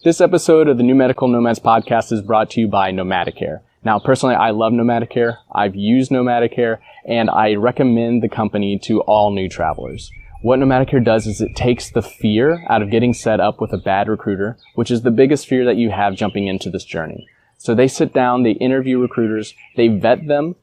This episode of the New Medical Nomads podcast is brought to you by Nomadicare. Now, personally, I love Nomadicare. I've used Nomadicare, and I recommend the company to all new travelers. What Nomadicare does is it takes the fear out of getting set up with a bad recruiter, which is the biggest fear that you have jumping into this journey. So they sit down, they interview recruiters, they vet them,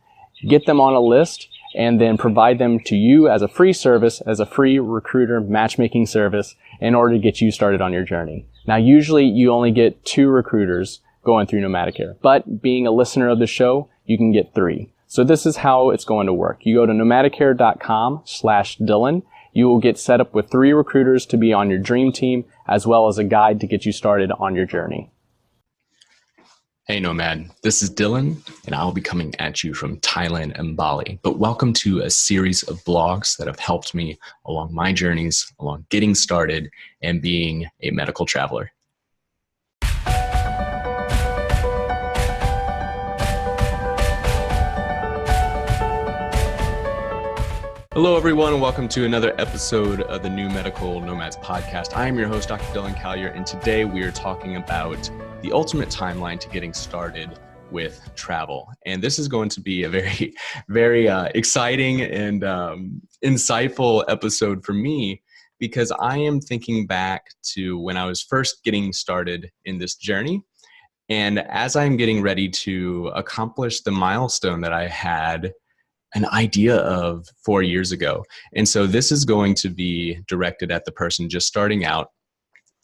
get them on a list, and then provide them to you as a free service, as a free recruiter matchmaking service in order to get you started on your journey. Now, usually you only get 2 recruiters going through Nomadicare, but being a listener of the show, you can get 3. So this is how it's going to work. You go to nomadicare.com/Dylan. You will get set up with 3 recruiters to be on your dream team, as well as a guide to get you started on your journey. Hey Nomad, this is Dylan, and I'll be coming at you from Thailand and Bali. But welcome to a series of blogs that have helped me along my journeys, along getting started and being a medical traveler. Hello everyone, and welcome to another episode of the New Medical Nomads podcast. I am your host, Dr. Dylan Callier, and today we are talking about the ultimate timeline to getting started with travel. And this is going to be a very, very exciting and insightful episode for me, because I am thinking back to when I was first getting started in this journey. And as I'm getting ready to accomplish the milestone that I had an idea of 4 years ago. And so this is going to be directed at the person just starting out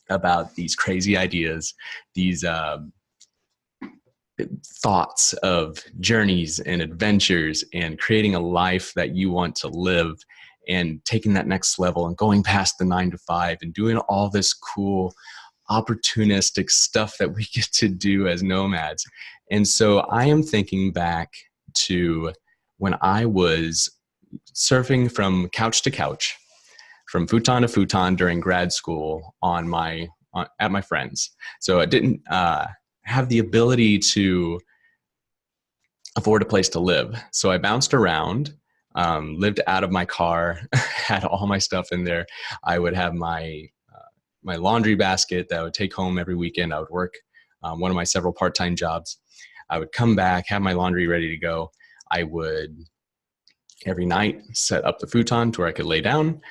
about these crazy ideas, these thoughts of journeys and adventures and creating a life that you want to live and taking that next level and going past the 9 to 5 and doing all this cool opportunistic stuff that we get to do as nomads. And so I am thinking back to when I was surfing from couch to couch, from futon to futon during grad school at my friends. So I didn't have the ability to afford a place to live. So I bounced around, lived out of my car, had all my stuff in there. I would have my laundry basket that I would take home every weekend. I would work one of my several part-time jobs. I would come back, have my laundry ready to go. I would every night set up the futon to where I could lay down.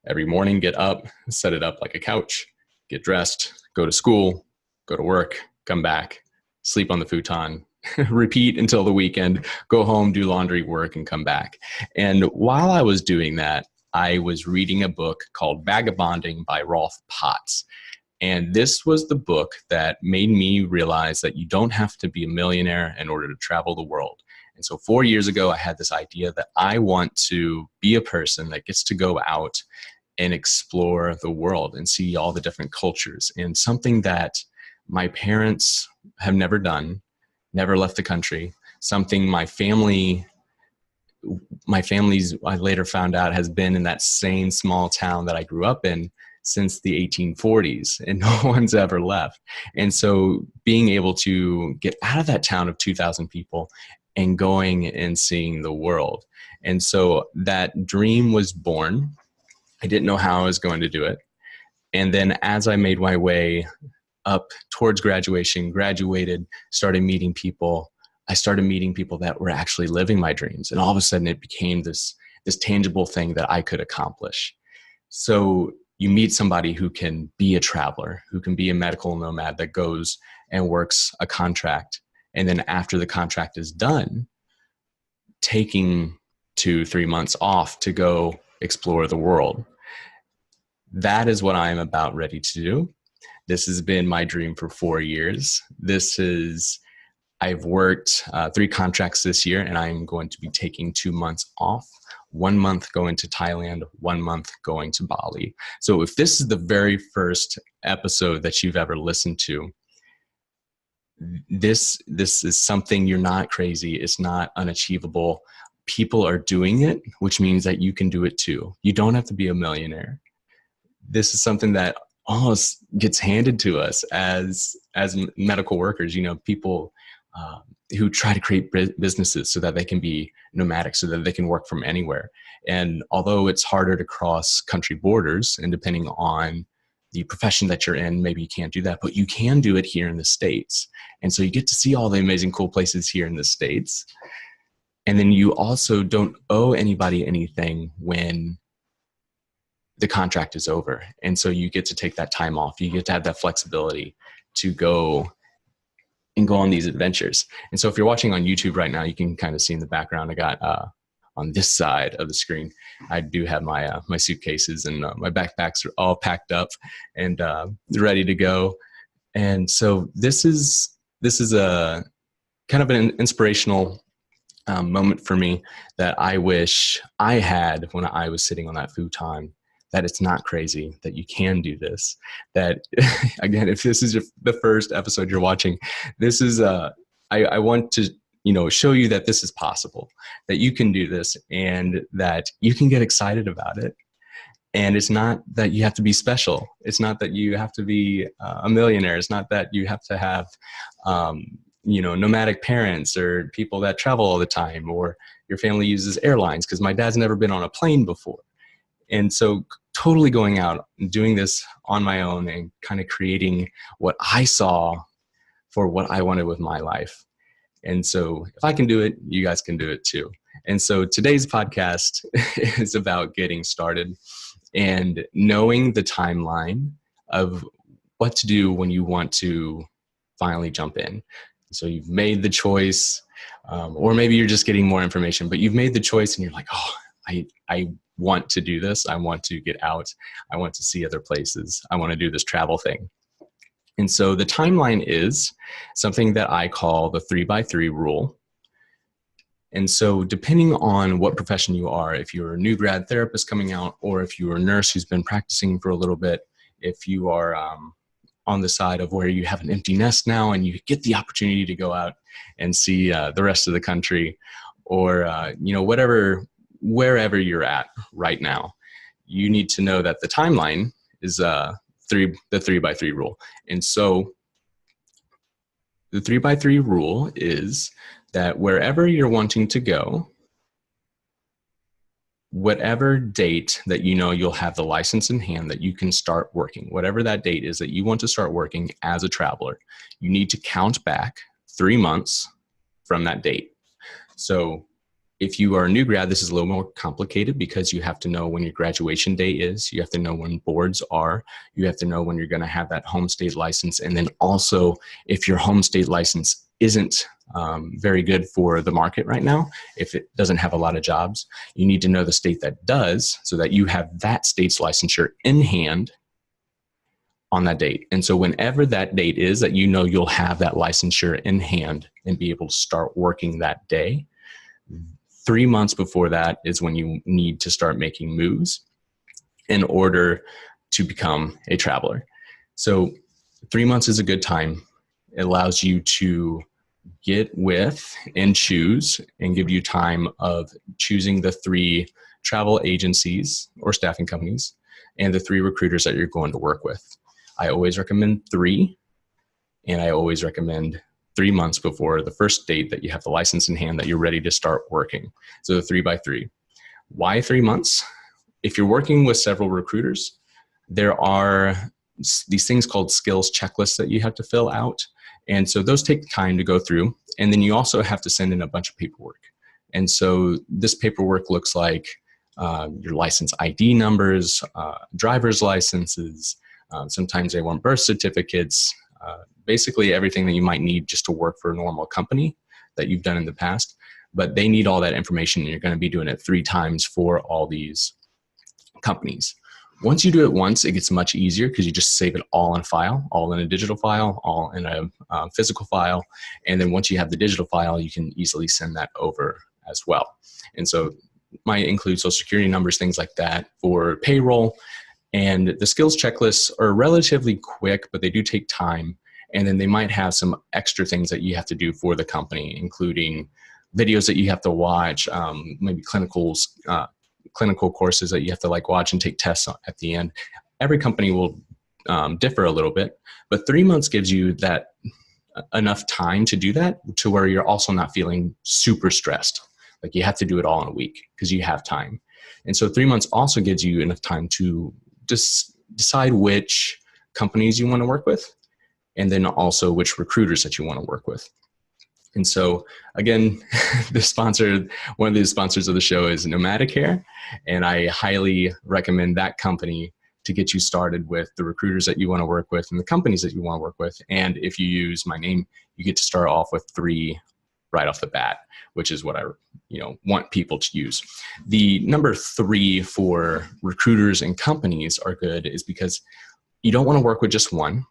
Every morning get up, set it up like a couch, get dressed, go to school, go to work, come back, sleep on the futon, repeat until the weekend, go home, do laundry, work, and come back. And while I was doing that, I was reading a book called Vagabonding by Rolf. And this was the book that made me realize that you don't have to be a millionaire in order to travel the world. And so 4 years ago, I had this idea that I want to be a person that gets to go out and explore the world and see all the different cultures, and something that my parents have never done, never left the country, something my family's, I later found out, has been in that same small town that I grew up in since the 1840s, and no one's ever left. And so being able to get out of that town of 2,000 people and going and seeing the world. And so that dream was born. I didn't know how I was going to do it. And then as I made my way up towards graduation, graduated, started meeting people, I started meeting people that were actually living my dreams. And all of a sudden it became this tangible thing that I could accomplish. So you meet somebody who can be a traveler, who can be a medical nomad that goes and works a contract. And then after the contract is done, taking 2-3 months off to go explore the world. That is what I am about ready to do. This has been my dream for 4 years. I've worked 3 contracts this year, and I'm going to be taking 2 months off, 1 month going to Thailand, 1 month going to Bali. So if this is the very first episode that you've ever listened to, this is something, you're not crazy. It's not unachievable. People are doing it, which means that you can do it too. You don't have to be a millionaire. This is something that almost gets handed to us as medical workers. You know, people who try to create businesses so that they can be nomadic, so that they can work from anywhere. And although it's harder to cross country borders, and depending on the profession that you're in, maybe you can't do that, but you can do it here in the States. And so you get to see all the amazing, cool places here in the States. And then you also don't owe anybody anything when the contract is over. And so you get to take that time off. You get to have that flexibility to go on these adventures. And so if you're watching on YouTube right now, you can kind of see in the background, I got on this side of the screen, I do have my my suitcases, and my backpacks are all packed up and ready to go. And so this is a kind of an inspirational moment for me that I wish I had when I was sitting on that futon, that it's not crazy, that you can do this, that again, if this is the first episode you're watching, this is I want to, you know, show you that this is possible, that you can do this, and that you can get excited about it. And it's not that you have to be special. It's not that you have to be a millionaire. It's not that you have to have, you know, nomadic parents or people that travel all the time, or your family uses airlines, because my dad's never been on a plane before. And so totally going out and doing this on my own and kind of creating what I saw for what I wanted with my life. And so if I can do it, you guys can do it too. And so today's podcast is about getting started and knowing the timeline of what to do when you want to finally jump in. So you've made the choice, or maybe you're just getting more information, but you've made the choice and you're like, oh, I want to do this. I want to get out. I want to see other places. I want to do this travel thing. And so the timeline is something that I call the 3x3 rule. And so depending on what profession you are, if you're a new grad therapist coming out, or if you're a nurse who's been practicing for a little bit, if you are on the side of where you have an empty nest now and you get the opportunity to go out and see the rest of the country, or you know, wherever you're at right now, you need to know that the timeline is the 3x3 rule. And so the 3x3 rule is that wherever you're wanting to go, whatever date that you know you'll have the license in hand that you can start working, whatever that date is that you want to start working as a traveler, you need to count back 3 months from that date. So if you are a new grad, this is a little more complicated because you have to know when your graduation date is. You have to know when boards are. You have to know when you're going to have that home state license. And then also, if your home state license isn't very good for the market right now, if it doesn't have a lot of jobs, you need to know the state that does, so that you have that state's licensure in hand on that date. And so whenever that date is that you know you'll have that licensure in hand and be able to start working that day, 3 months before that is when you need to start making moves in order to become a traveler. So 3 months is a good time. It allows you to get with and choose and give you time of choosing the 3 travel agencies or staffing companies and the 3 recruiters that you're going to work with. I always recommend 3, and I always recommend 3 months before the first date that you have the license in hand that you're ready to start working. So the 3x3. Why 3 months? If you're working with several recruiters, there are these things called skills checklists that you have to fill out. And so those take time to go through. And then you also have to send in a bunch of paperwork. And so this paperwork looks like your license ID numbers, driver's licenses. Sometimes they want birth certificates, basically everything that you might need just to work for a normal company that you've done in the past. But they need all that information, and you're going to be doing it 3 times for all these companies. Once you do it once, it gets much easier because you just save it all in a file, all in a digital file, all in a physical file. And then once you have the digital file, you can easily send that over as well. And so might include social security numbers, things like that for payroll. And the skills checklists are relatively quick, but they do take time. And then they might have some extra things that you have to do for the company, including videos that you have to watch, maybe clinical courses that you have to watch and take tests at the end. Every company will differ a little bit, but 3 months gives you that enough time to do that, to where you're also not feeling super stressed. Like you have to do it all in a week because you have time. And so 3 months also gives you enough time to just decide which companies you want to work with, and then also which recruiters that you want to work with. And so again, one of the sponsors of the show is Nomadicare, and I highly recommend that company to get you started with the recruiters that you want to work with and the companies that you want to work with. And if you use my name, you get to start off with 3 right off the bat, which is what I want people to use. The number 3 for recruiters and companies are good is because you don't want to work with just one.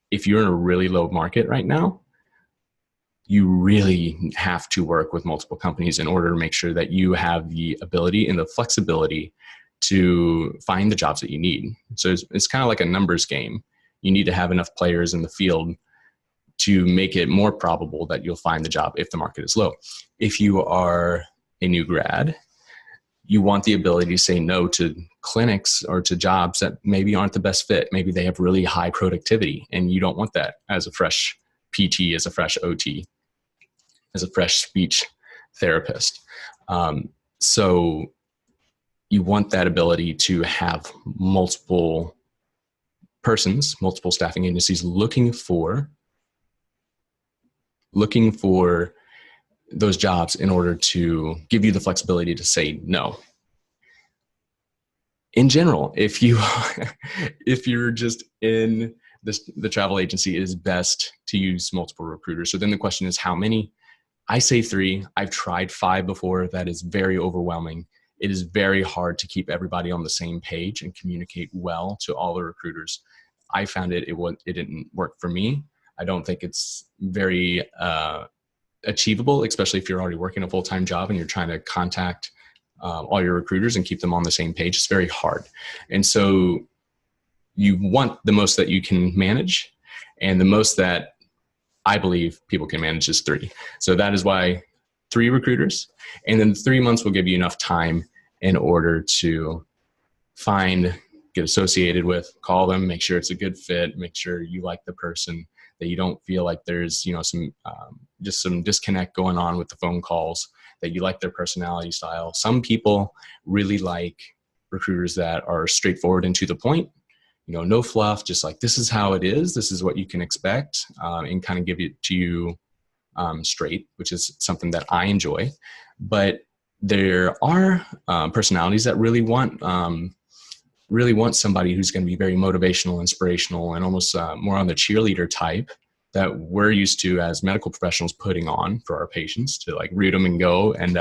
If you're in a really low market right now, you really have to work with multiple companies in order to make sure that you have the ability and the flexibility to find the jobs that you need. So it's kind of like a numbers game. You need to have enough players in the field to make it more probable that you'll find the job if the market is low. If you are a new grad, you want the ability to say no to clinics or to jobs that maybe aren't the best fit. Maybe they have really high productivity, and you don't want that as a fresh PT, as a fresh OT, as a fresh speech therapist. So you want that ability to have multiple persons, multiple staffing agencies looking for those jobs in order to give you the flexibility to say no. In general, if you're just in the travel agency, it is best to use multiple recruiters. So then the question is, how many? I say 3. I've tried 5 before. That is very overwhelming. It is very hard to keep everybody on the same page and communicate well to all the recruiters. I found it didn't work for me. I don't think it's very achievable, especially if you're already working a full-time job and you're trying to contact all your recruiters and keep them on the same page. It's very hard. And so you want the most that you can manage, and the most that I believe people can manage is 3. So that is why 3 recruiters, and then 3 months will give you enough time in order to get associated with, call them, make sure it's a good fit, make sure you like the person, that you don't feel like there's some disconnect going on with the phone calls, that you like their personality style. Some people really like recruiters that are straightforward and to the point, no fluff, just like, this is how it is, this is what you can expect, and kind of give it to you straight, which is something that I enjoy. But there are personalities that really want somebody who's going to be very motivational, inspirational, and almost more on the cheerleader type that we're used to as medical professionals putting on for our patients to like root them and go and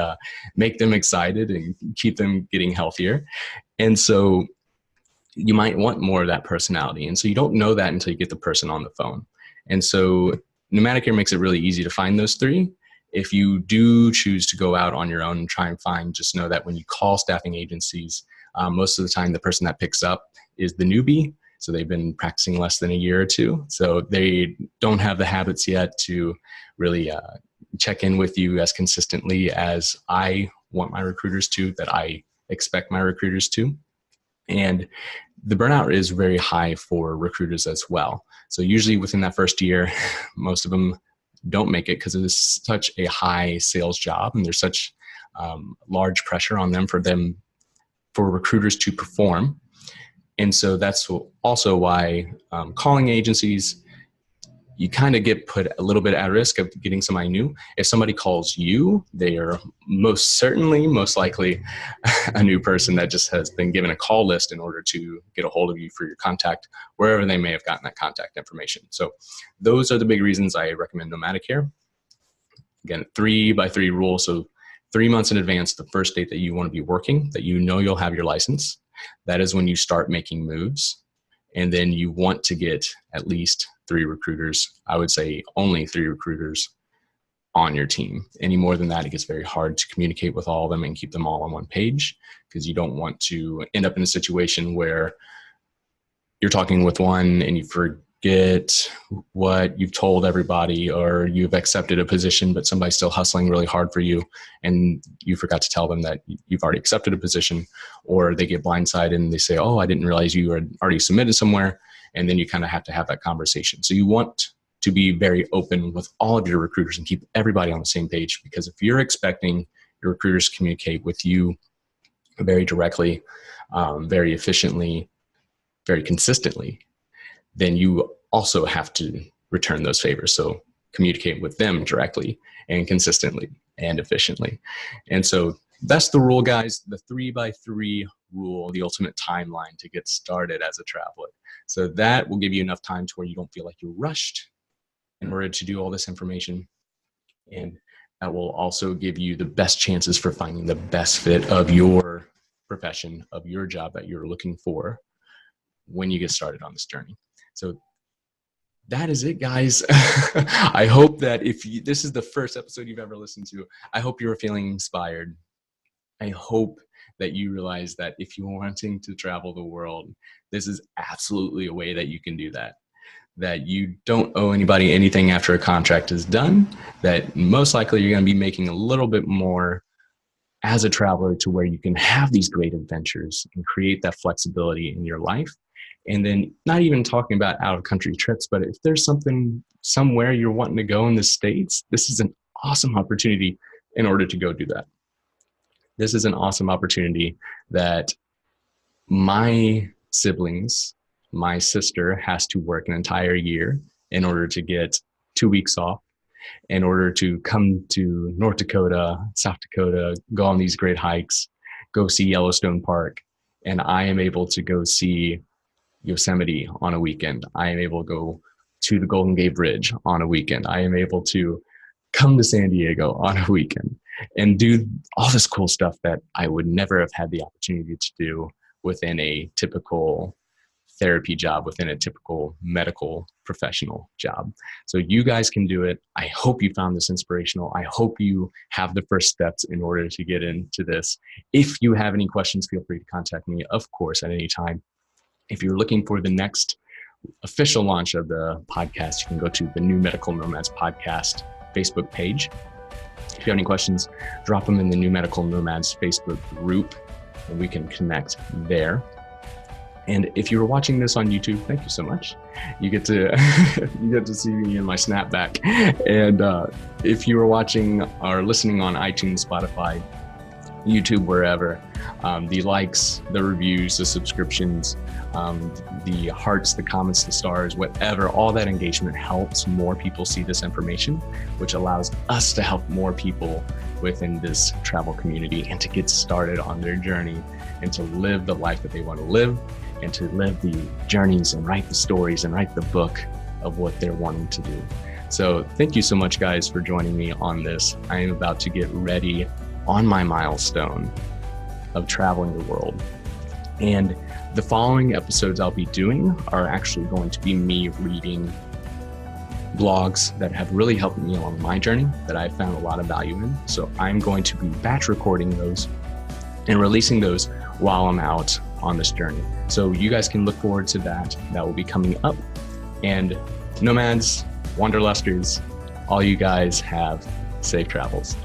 make them excited and keep them getting healthier. And so you might want more of that personality. And so you don't know that until you get the person on the phone. And so Nomadicare makes it really easy to find those 3. If you do choose to go out on your own and try and find, just know that when you call staffing agencies, most of the time the person that picks up is the newbie. So they've been practicing less than a year or 2. So they don't have the habits yet to really check in with you as consistently as I want my recruiters to, that I expect my recruiters to. And the burnout is very high for recruiters as well. So usually within that first year, most of them don't make it because it is such a high sales job, and there's such large pressure on them for recruiters to perform. And so that's also why calling agencies, you kind of get put a little bit at risk of getting somebody new. If somebody calls you, they are most likely a new person that just has been given a call list in order to get a hold of you for your contact, wherever they may have gotten that contact information. So those are the big reasons I recommend Nomadicare. Again, 3x3 rule. So 3 months in advance, the first date that you want to be working, that you'll have your license, that is when you start making moves. And then you want to get at least 3 recruiters. I would say only 3 recruiters on your team. Any more than that, it gets very hard to communicate with all of them and keep them all on one page, because you don't want to end up in a situation where you're talking with one and you forget what you've told everybody, or you've accepted a position, but somebody's still hustling really hard for you and you forgot to tell them that you've already accepted a position, or they get blindsided and they say, oh, I didn't realize you had already submitted somewhere. And then you kind of have to have that conversation. So you want to be very open with all of your recruiters and keep everybody on the same page, because if you're expecting your recruiters to communicate with you very directly, very efficiently, very consistently, then you also have to return those favors. So communicate with them directly and consistently and efficiently. And so that's the rule, guys, the 3x3 rule, the ultimate timeline to get started as a traveler. So that will give you enough time to where you don't feel like you're rushed in order to do all this information. And that will also give you the best chances for finding the best fit of your profession, of your job that you're looking for when you get started on this journey. So that is it, guys. I hope that if this is the first episode you've ever listened to, I hope you're feeling inspired. I hope that you realize that if you're wanting to travel the world, this is absolutely a way that you can do that. That you don't owe anybody anything after a contract is done, that most likely you're going to be making a little bit more as a traveler to where you can have these great adventures and create that flexibility in your life. And then not even talking about out of country trips, but if there's something somewhere you're wanting to go in the States, this is an awesome opportunity in order to go do that. This is an awesome opportunity that my siblings, my sister has to work an entire year in order to get 2 weeks off, in order to come to North Dakota, South Dakota, go on these great hikes, go see Yellowstone Park. And I am able to go see Yosemite on a weekend. I am able to go to the Golden Gate Bridge on a weekend. I am able to come to San Diego on a weekend and do all this cool stuff that I would never have had the opportunity to do within a typical therapy job, within a typical medical professional job. So you guys can do it. I hope you found this inspirational. I hope you have the first steps in order to get into this. If you have any questions, feel free to contact me, of course, at any time. If you're looking for the next official launch of the podcast, you can go to the New Medical Nomads Podcast Facebook page. If you have any questions, drop them in the New Medical Nomads Facebook group, and we can connect there. And if you were watching this on YouTube, thank you so much. You get to see me in my snapback. And if you were watching or listening on iTunes, Spotify, YouTube, wherever, the likes, the reviews, the subscriptions, the hearts, the comments, the stars, whatever, all that engagement helps more people see this information, which allows us to help more people within this travel community and to get started on their journey and to live the life that they want to live and to live the journeys and write the stories and write the book of what they're wanting to do. So thank you so much, guys, for joining me on this. I am about to get ready on my milestone of traveling the world. And the following episodes I'll be doing are actually going to be me reading blogs that have really helped me along my journey that I've found a lot of value in. So I'm going to be batch recording those and releasing those while I'm out on this journey. So you guys can look forward to that. That will be coming up. And nomads, wanderlusters, all you guys have safe travels.